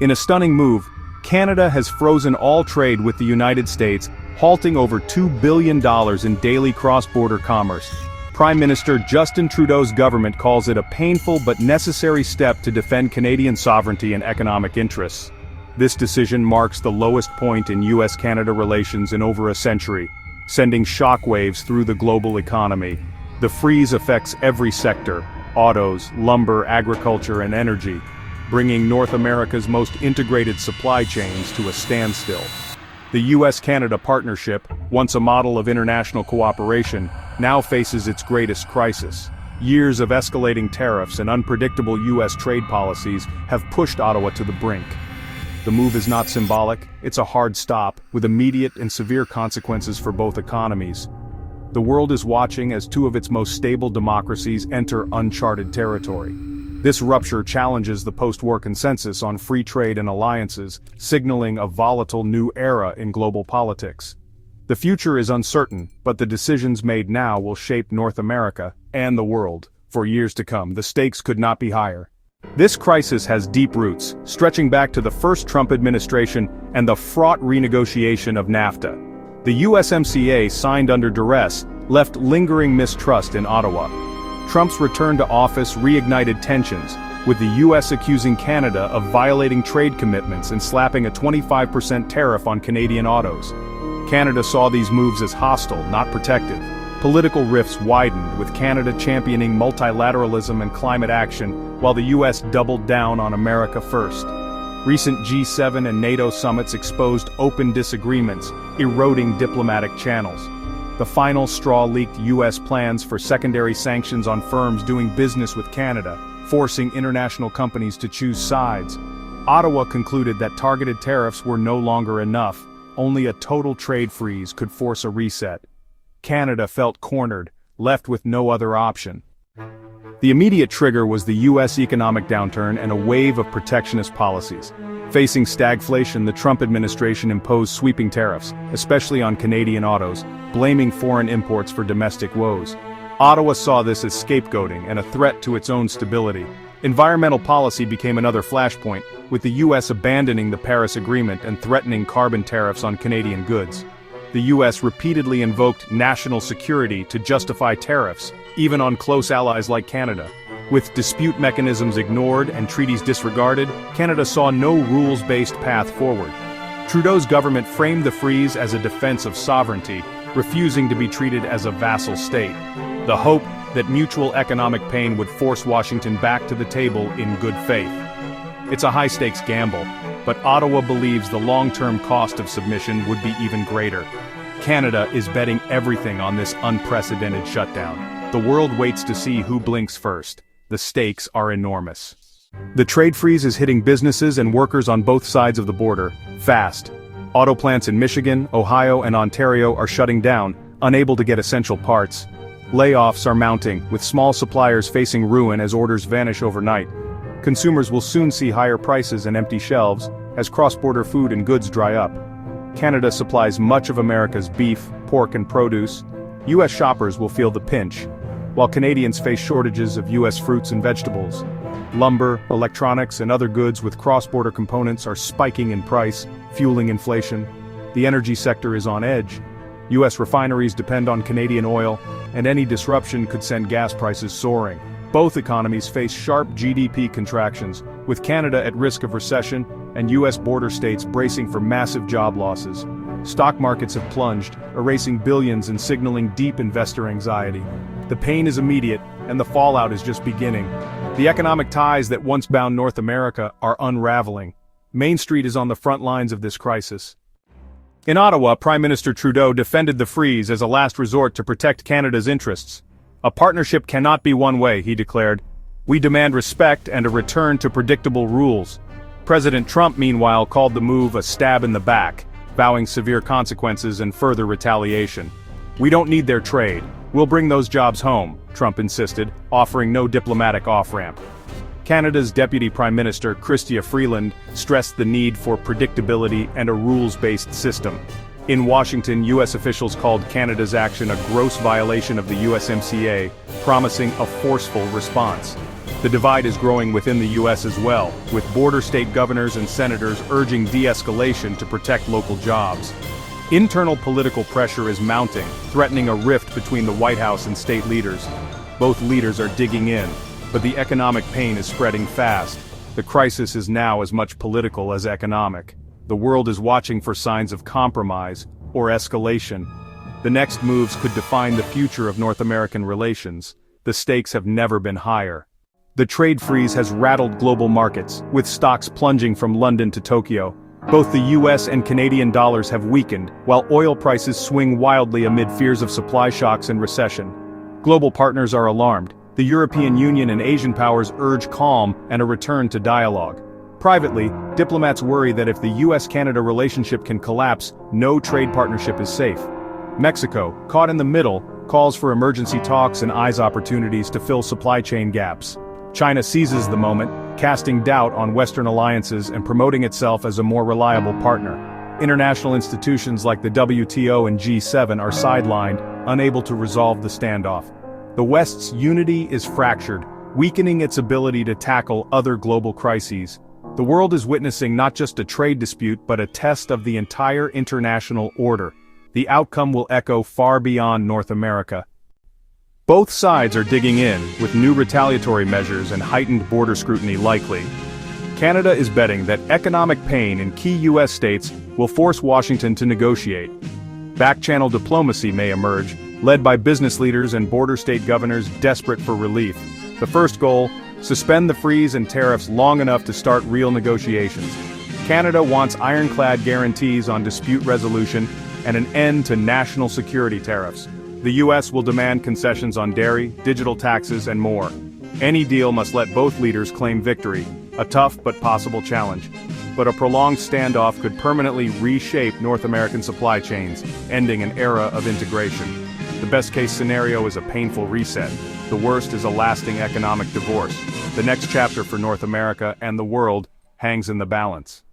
In a stunning move, Canada has frozen all trade with the United States, halting over $2 billion in daily cross-border commerce. Prime Minister Justin Trudeau's government calls it a painful but necessary step to defend Canadian sovereignty and economic interests. This decision marks the lowest point in US-Canada relations in over a century, sending shockwaves through the global economy. The freeze affects every sector: autos, lumber, agriculture, and energy, bringing North America's most integrated supply chains to a standstill. The US-Canada partnership, once a model of international cooperation, now faces its greatest crisis. Years of escalating tariffs and unpredictable US trade policies have pushed Ottawa to the brink. The move is not symbolic, it's a hard stop, with immediate and severe consequences for both economies. The world is watching as two of its most stable democracies enter uncharted territory. This rupture challenges the post-war consensus on free trade and alliances, signaling a volatile new era in global politics. The future is uncertain, but the decisions made now will shape North America and the world. For years to come, the stakes could not be higher. This crisis has deep roots, stretching back to the first Trump administration and the fraught renegotiation of NAFTA. The USMCA, signed under duress, left lingering mistrust in Ottawa. Trump's return to office reignited tensions, with the US accusing Canada of violating trade commitments and slapping a 25% tariff on Canadian autos. Canada saw these moves as hostile, not protective. Political rifts widened, with Canada championing multilateralism and climate action, while the US doubled down on America first. Recent G7 and NATO summits exposed open disagreements, eroding diplomatic channels. The final straw leaked US plans for secondary sanctions on firms doing business with Canada, forcing international companies to choose sides. Ottawa concluded that targeted tariffs were no longer enough. Only a total trade freeze could force a reset. Canada felt cornered, left with no other option. The immediate trigger was the US economic downturn and a wave of protectionist policies. Facing stagflation, the Trump administration imposed sweeping tariffs, especially on Canadian autos, blaming foreign imports for domestic woes. Ottawa saw this as scapegoating and a threat to its own stability. Environmental policy became another flashpoint, with the US abandoning the Paris Agreement and threatening carbon tariffs on Canadian goods. The US repeatedly invoked national security to justify tariffs, even on close allies like Canada. With dispute mechanisms ignored and treaties disregarded, Canada saw no rules-based path forward. Trudeau's government framed the freeze as a defense of sovereignty, refusing to be treated as a vassal state. The hope that mutual economic pain would force Washington back to the table in good faith. It's a high-stakes gamble, but Ottawa believes the long-term cost of submission would be even greater. Canada is betting everything on this unprecedented shutdown. The world waits to see who blinks first. The stakes are enormous. The trade freeze is hitting businesses and workers on both sides of the border, fast. Auto plants in Michigan, Ohio, and Ontario are shutting down, unable to get essential parts. Layoffs are mounting, with small suppliers facing ruin as orders vanish overnight. Consumers will soon see higher prices and empty shelves, as cross-border food and goods dry up. Canada supplies much of America's beef, pork, and produce. US shoppers will feel the pinch, while Canadians face shortages of US fruits and vegetables. Lumber, electronics, and other goods with cross-border components are spiking in price, fueling inflation. The energy sector is on edge. US refineries depend on Canadian oil, and any disruption could send gas prices soaring. Both economies face sharp GDP contractions, with Canada at risk of recession and US border states bracing for massive job losses. Stock markets have plunged, erasing billions and signaling deep investor anxiety. The pain is immediate, and the fallout is just beginning. The economic ties that once bound North America are unraveling. Main Street is on the front lines of this crisis. In Ottawa, Prime Minister Trudeau defended the freeze as a last resort to protect Canada's interests. A partnership cannot be one way, he declared. We demand respect and a return to predictable rules. President Trump, meanwhile, called the move a stab in the back, vowing severe consequences and further retaliation. We don't need their trade. We'll bring those jobs home, Trump insisted, offering no diplomatic off-ramp. Canada's Deputy Prime Minister, Chrystia Freeland, stressed the need for predictability and a rules-based system. In Washington, US officials called Canada's action a gross violation of the USMCA, promising a forceful response. The divide is growing within the U.S. as well, with border state governors and senators urging de-escalation to protect local jobs. Internal political pressure is mounting, threatening a rift between the White House and state leaders. Both leaders are digging in, but the economic pain is spreading fast. The crisis is now as much political as economic. The world is watching for signs of compromise or escalation. The next moves could define the future of North American relations. The stakes have never been higher. The trade freeze has rattled global markets, with stocks plunging from London to Tokyo. Both the US and Canadian dollars have weakened, while oil prices swing wildly amid fears of supply shocks and recession. Global partners are alarmed. The European Union and Asian powers urge calm and a return to dialogue. Privately, diplomats worry that if the US-Canada relationship can collapse, no trade partnership is safe. Mexico, caught in the middle, calls for emergency talks and eyes opportunities to fill supply chain gaps. China seizes the moment, casting doubt on Western alliances and promoting itself as a more reliable partner. International institutions like the WTO and G7 are sidelined, unable to resolve the standoff. The West's unity is fractured, weakening its ability to tackle other global crises. The world is witnessing not just a trade dispute but a test of the entire international order. The outcome will echo far beyond North America. Both sides are digging in, with new retaliatory measures and heightened border scrutiny likely. Canada is betting that economic pain in key U.S. states will force Washington to negotiate. Back-channel diplomacy may emerge, led by business leaders and border state governors desperate for relief. The first goal: suspend the freeze and tariffs long enough to start real negotiations. Canada wants ironclad guarantees on dispute resolution and an end to national security tariffs. The U.S. will demand concessions on dairy, digital taxes, and more. Any deal must let both leaders claim victory, a tough but possible challenge. But a prolonged standoff could permanently reshape North American supply chains, ending an era of integration. The best-case scenario is a painful reset. The worst is a lasting economic divorce. The next chapter for North America and the world hangs in the balance.